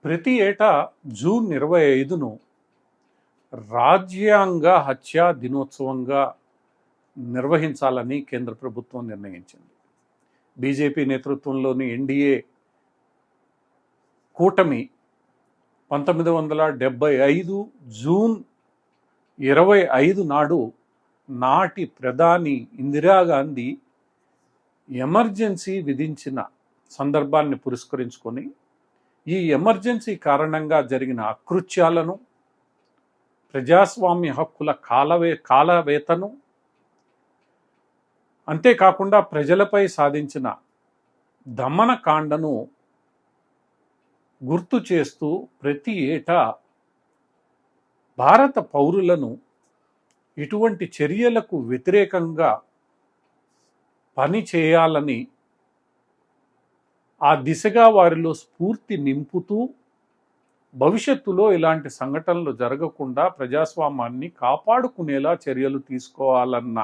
ప్రతి ఏటా జూన్ 25ను రాజ్యాంగ హత్యా దినోత్సవంగా నిర్వహించాలని కేంద్ర ప్రభుత్వం నిర్ణయించింది. బీజేపీ నేతృత్వంలోని ఎన్డీఏ కూటమి 1975 జూన్ 25 నాడు నాటి ప్రధాని ఇందిరాగాంధీ ఎమర్జెన్సీ విధించిన సందర్భాన్ని పురస్కరించుకొని ఈ ఎమర్జెన్సీ కారణంగా జరిగిన అకృత్యాలను, ప్రజాస్వామ్య హక్కుల కాలవేతను, అంతేకాకుండా ప్రజలపై సాధించిన దమనకాండను గుర్తు చేస్తూ ప్రతి ఏటా భారత పౌరులను ఇటువంటి చర్యలకు వ్యతిరేకంగా పని చేయాలని, ఆ దిశగా వారిలో స్ఫూర్తి నింపుతూ భవిష్యత్తులో ఇలాంటి సంఘటనలు జరగకుండా ప్రజాస్వామ్యాన్ని కాపాడుకునేలా చర్యలు తీసుకోవాలన్న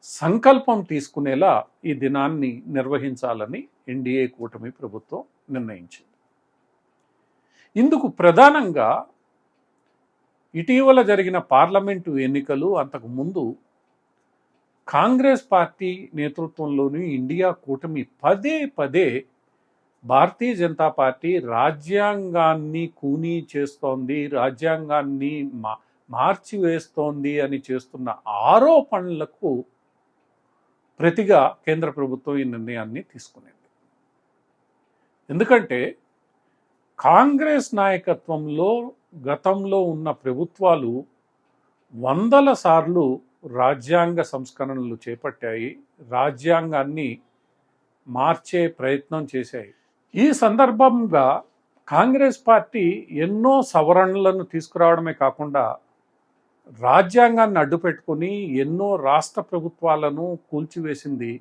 సంకల్పం తీసుకునేలా ఈ దినాన్ని నిర్వహించాలని ఎన్డీఏ కూటమి ప్రభుత్వం నిర్ణయించింది. ఇందుకు ప్రధానంగా ఇటీవల జరిగిన పార్లమెంటు ఎన్నికలు, అంతకుముందు కాంగ్రెస్ పార్టీ నేతృత్వంలోని ఇండియా కూటమి పదే పదే భారతీయ జనతా పార్టీ రాజ్యాంగాన్ని కూనీ చేస్తోంది, రాజ్యాంగాన్ని మార్చివేస్తోంది అని చేస్తున్న ఆరోపణలకు ప్రతిగా కేంద్ర ప్రభుత్వం ఈ నిర్ణయాన్ని తీసుకునేది. ఎందుకంటే కాంగ్రెస్ నాయకత్వంలో గతంలో ఉన్న ప్రభుత్వాలు వందల సార్లు రాజ్యాంగ సంస్కరణలు చేపట్టాయి, రాజ్యాంగాన్ని మార్చే ప్రయత్నం చేశాయి. ఈ సందర్భంగా కాంగ్రెస్ పార్టీ ఎన్నో సవరణలను తీసుకురావడమే కాకుండా రాజ్యాంగాన్ని అడ్డుపెట్టుకుని ఎన్నో రాష్ట్ర ప్రభుత్వాలను కూల్చివేసింది.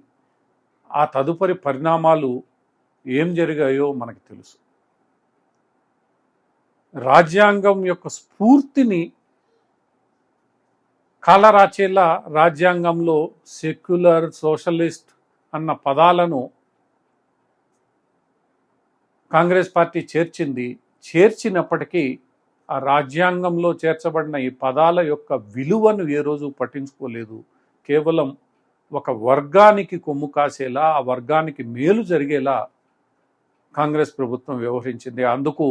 ఆ తదుపరి పరిణామాలు ఏం జరిగాయో మనకు తెలుసు. రాజ్యాంగం యొక్క స్ఫూర్తిని కాలరాచేలా రాజ్యాంగంలో సెక్యులర్, సోషలిస్ట్ అన్న పదాలను కాంగ్రెస్ పార్టీ చేర్చినప్పటికీ ఆ రాజ్యాంగంలో చేర్చబడిన ఈ పదాల యొక్క విలువను ఏ రోజు పట్టించుకోలేదు. కేవలం ఒక వర్గానికి కొమ్ము కాసేలా, ఆ వర్గానికి మేలు జరిగేలా కాంగ్రెస్ ప్రభుత్వం వ్యవహరించింది. అందుకు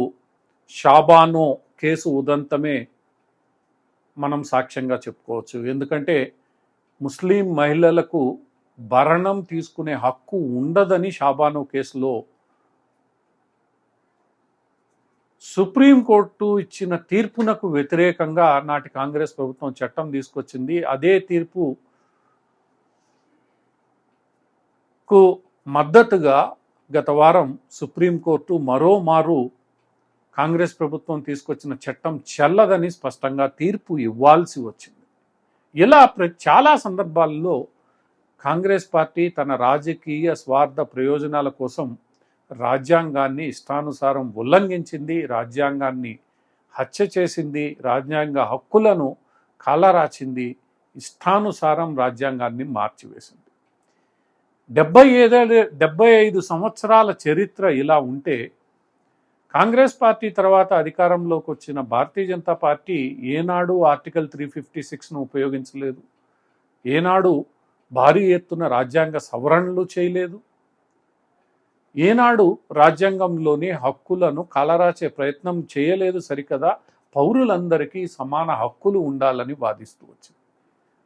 షాబానో కేసు ఉదంతమే మనం సాక్ష్యంగా చెప్పుకోవచ్చు. ఎందుకంటే ముస్లిం మహిళలకు భరణం తీసుకునే హక్కు ఉండదని షాబానో కేసులో సుప్రీంకోర్టు ఇచ్చిన తీర్పునకు వ్యతిరేకంగా నాటి కాంగ్రెస్ ప్రభుత్వం చట్టం తీసుకొచ్చింది. అదే తీర్పుకు మద్దతుగా గత వారం సుప్రీంకోర్టు మరోమారు కాంగ్రెస్ ప్రభుత్వం తీసుకొచ్చిన చట్టం చెల్లదని స్పష్టంగా తీర్పు ఇవ్వాల్సి వచ్చింది. ఇలా చాలా సందర్భాల్లో కాంగ్రెస్ పార్టీ తన రాజకీయ స్వార్థ ప్రయోజనాల కోసం రాజ్యాంగాన్ని ఇష్టానుసారం ఉల్లంఘించింది, రాజ్యాంగాన్ని హత్య చేసింది, రాజ్యాంగ హక్కులను కాలరాచింది, ఇష్టానుసారం రాజ్యాంగాన్ని మార్చివేసింది. 75 సంవత్సరాల చరిత్ర ఇలా ఉంటే కాంగ్రెస్ పార్టీ తర్వాత అధికారంలోకి వచ్చిన భారతీయ జనతా పార్టీ ఏనాడు ఆర్టికల్ 356ను ఉపయోగించలేదు, ఏనాడు భారీ ఎత్తున రాజ్యాంగ సవరణలు చేయలేదు, ఏనాడు రాజ్యాంగంలోని హక్కులను కాలరాచే ప్రయత్నం చేయలేదు. సరికదా పౌరులందరికీ సమాన హక్కులు ఉండాలని వాదిస్తూ వచ్చింది.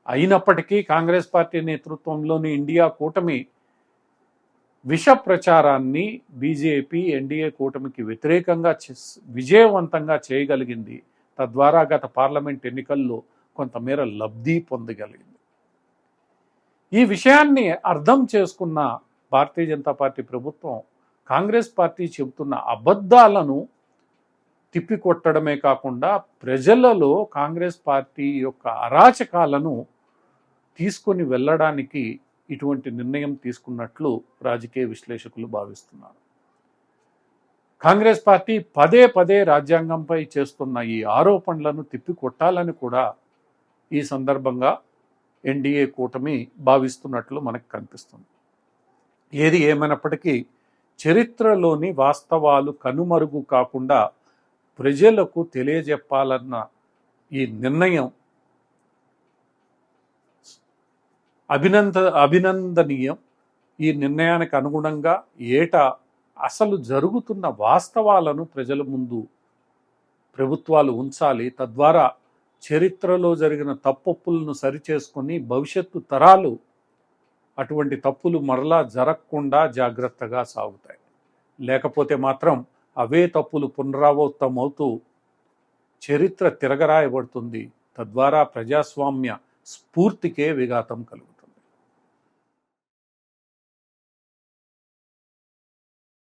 అయినప్పటికీ కాంగ్రెస్ పార్టీ నేతృత్వంలోని ఇండియా కూటమి విష ప్రచారాన్ని బీజేపీ ఎన్డీఏ కూటమికి వ్యతిరేకంగా విజయవంతంగా చేయగలిగింది. తద్వారా గత పార్లమెంట్ ఎన్నికల్లో కొంతమేర లబ్ధి పొందగలిగింది. ఈ విషయాన్ని అర్థం చేసుకున్న భారతీయ జనతా పార్టీ ప్రభుత్వం కాంగ్రెస్ పార్టీ చెబుతున్న అబద్ధాలను తిప్పికొట్టడమే కాకుండా ప్రజలలో కాంగ్రెస్ పార్టీ యొక్క అరాచకాలను తీసుకొని వెళ్ళడానికి ఇటువంటి నిర్ణయం తీసుకున్నట్లు రాజకీయ విశ్లేషకులు భావిస్తున్నారు. కాంగ్రెస్ పార్టీ పదే పదే రాజ్యాంగంపై చేస్తున్న ఈ ఆరోపణలను తిప్పికొట్టాలని కూడా ఈ సందర్భంగా ఎన్డీఏ కూటమి భావిస్తున్నట్లు మనకు కనిపిస్తుంది. ఏది ఏమైనప్పటికీ చరిత్రలోని వాస్తవాలు కనుమరుగు కాకుండా ప్రజలకు తెలియజెప్పాలన్న ఈ నిర్ణయం అభినందనీయం. ఈ నిర్ణయానికి అనుగుణంగా ఏటా అసలు జరుగుతున్న వాస్తవాలను ప్రజల ముందు ప్రభుత్వాలు ఉంచాలి. తద్వారా చరిత్రలో జరిగిన తప్పొప్పులను సరిచేసుకొని భవిష్యత్తు తరాలు అటువంటి తప్పులు మరలా జరగకుండా జాగ్రత్తగా సాగుతాయి. లేకపోతే మాత్రం అవే తప్పులు పునరావృతమవుతూ చరిత్ర తిరగరాయబడుతుంది. తద్వారా ప్రజాస్వామ్య స్ఫూర్తికే విఘాతం కలుగుతుంది.